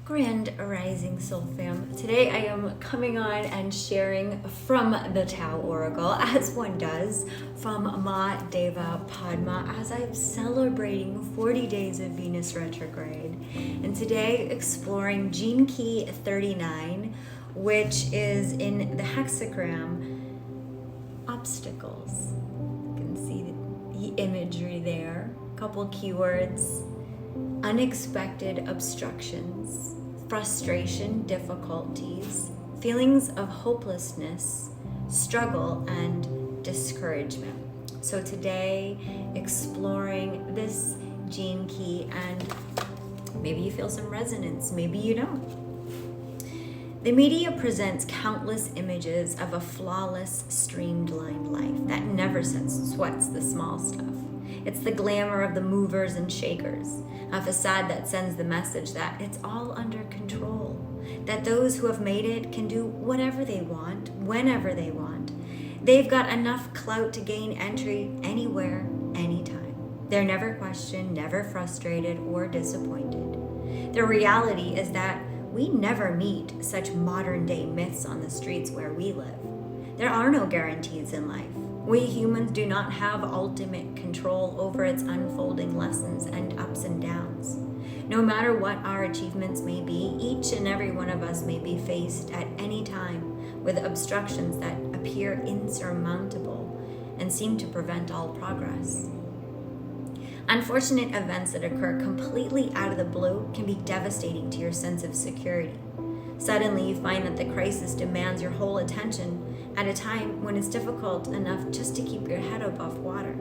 Grand Rising Soul Fam. Today I am coming on and sharing from the Tao Oracle, as one does, from Ma Deva Padma, as I'm celebrating 40 days of Venus retrograde. And today exploring Gene Key 39, which is in the hexagram, obstacles. You can see the imagery there. A couple keywords: unexpected obstructions, frustration, difficulties, feelings of hopelessness, struggle, and discouragement. So today, exploring this gene key, and maybe you feel some resonance, maybe you don't. The media presents countless images of a flawless, streamlined life that never sweats the small stuff. It's the glamour of the movers and shakers, a facade that sends the message that it's all under control, that those who have made it can do whatever they want, whenever they want. They've got enough clout to gain entry anywhere, anytime. They're never questioned, never frustrated, or disappointed. The reality is that we never meet such modern-day myths on the streets where we live. There are no guarantees in life. We humans do not have ultimate control over its unfolding lessons and ups and downs. No matter what our achievements may be, each and every one of us may be faced at any time with obstructions that appear insurmountable and seem to prevent all progress. Unfortunate events that occur completely out of the blue can be devastating to your sense of security. Suddenly, you find that the crisis demands your whole attention at a time when it's difficult enough just to keep your head above water.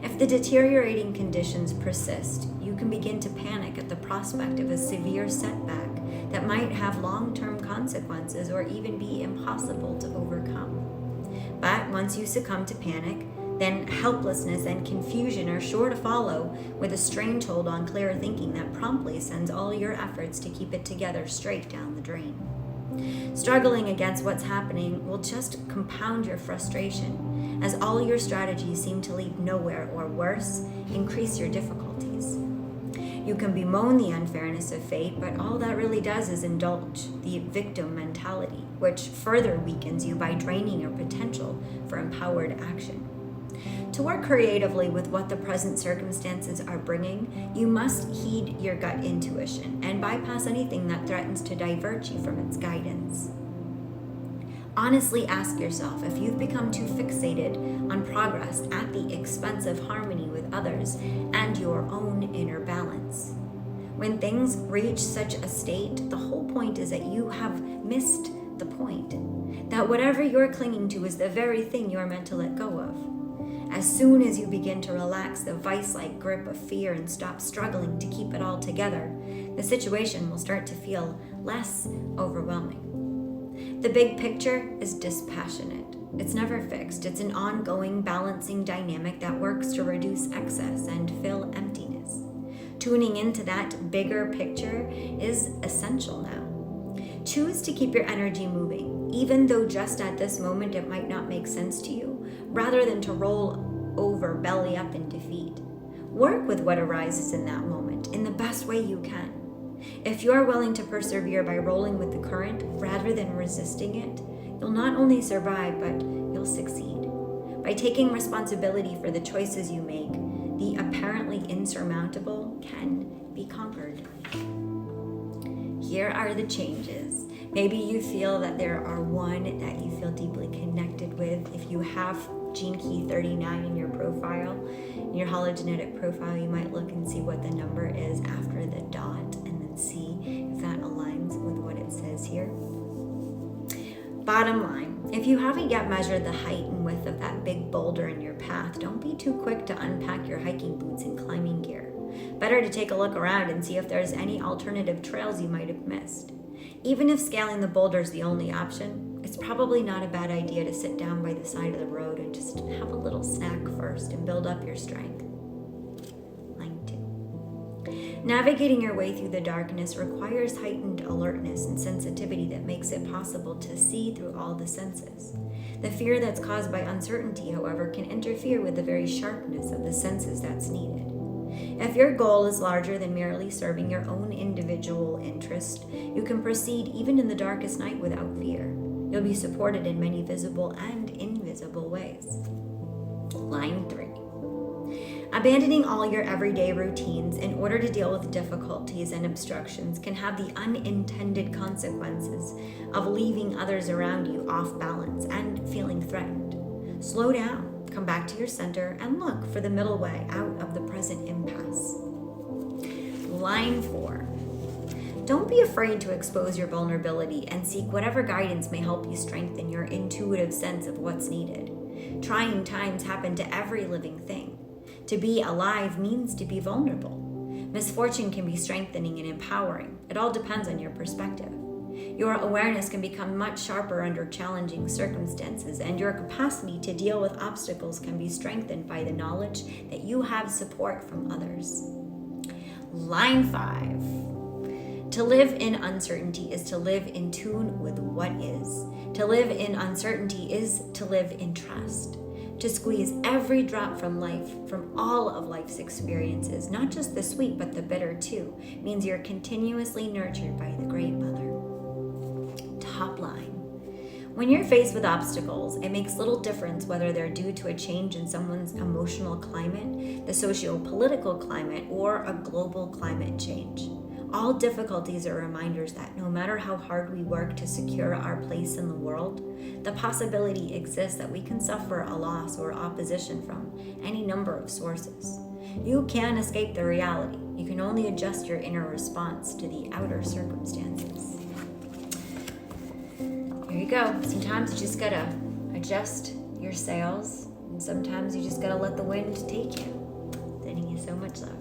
If the deteriorating conditions persist, you can begin to panic at the prospect of a severe setback that might have long-term consequences or even be impossible to overcome. But once you succumb to panic, then helplessness and confusion are sure to follow, with a strange hold on clear thinking that promptly sends all your efforts to keep it together straight down the drain. Struggling against what's happening will just compound your frustration, as all your strategies seem to lead nowhere, or worse, increase your difficulties. You can bemoan the unfairness of fate, but all that really does is indulge the victim mentality, which further weakens you by draining your potential for empowered action. To work creatively with what the present circumstances are bringing, you must heed your gut intuition and bypass anything that threatens to divert you from its guidance. Honestly ask yourself if you've become too fixated on progress at the expense of harmony with others and your own inner balance. When things reach such a state, the whole point is that you have missed the point, that whatever you're clinging to is the very thing you're meant to let go of. As soon as you begin to relax the vice-like grip of fear and stop struggling to keep it all together, the situation will start to feel less overwhelming. The big picture is dispassionate. It's never fixed. It's an ongoing balancing dynamic that works to reduce excess and fill emptiness. Tuning into that bigger picture is essential now. Choose to keep your energy moving, even though just at this moment it might not make sense to you, rather than to roll over belly up in defeat. Work with what arises in that moment in the best way you can. If you're willing to persevere by rolling with the current rather than resisting it, you'll not only survive, but you'll succeed. By taking responsibility for the choices you make, the apparently insurmountable can be conquered. Here are the changes. Maybe you feel that there are one that you feel deeply connected with. If you have Gene Key 39 in your profile, in your hologenetic profile, you might look and see what the number is after the dot, and then see if that aligns with what it says here. Bottom line, if you haven't yet measured the height and width of that big boulder in your path, don't be too quick to unpack your hiking boots and climbing gear. Better to take a look around and see if there's any alternative trails you might have missed. Even if scaling the boulder is the only option, it's probably not a bad idea to sit down by the side of the road and just have a little snack first and build up your strength. Line 2. Navigating your way through the darkness requires heightened alertness and sensitivity that makes it possible to see through all the senses. The fear that's caused by uncertainty, however, can interfere with the very sharpness of the senses that's needed. If your goal is larger than merely serving your own individual interest, you can proceed even in the darkest night without fear. You'll be supported in many visible and invisible ways. Line 3. Abandoning all your everyday routines in order to deal with difficulties and obstructions can have the unintended consequences of leaving others around you off balance and feeling threatened. Slow down, come back to your center, and look for the middle way out of the present impasse. Line 4. Don't be afraid to expose your vulnerability and seek whatever guidance may help you strengthen your intuitive sense of what's needed. Trying times happen to every living thing. To be alive means to be vulnerable. Misfortune can be strengthening and empowering. It all depends on your perspective. Your awareness can become much sharper under challenging circumstances, and your capacity to deal with obstacles can be strengthened by the knowledge that you have support from others. Line 5. To live in uncertainty is to live in tune with what is. To live in uncertainty is to live in trust. To squeeze every drop from life, from all of life's experiences, not just the sweet but the bitter too, means you're continuously nurtured by the Great Mother. Top line. When you're faced with obstacles, it makes little difference whether they're due to a change in someone's emotional climate, the socio-political climate, or a global climate change. All difficulties are reminders that no matter how hard we work to secure our place in the world, the possibility exists that we can suffer a loss or opposition from any number of sources. You can't escape the reality. You can only adjust your inner response to the outer circumstances. There you go. Sometimes you just gotta adjust your sails, and sometimes you just gotta let the wind take you. Sending you so much love.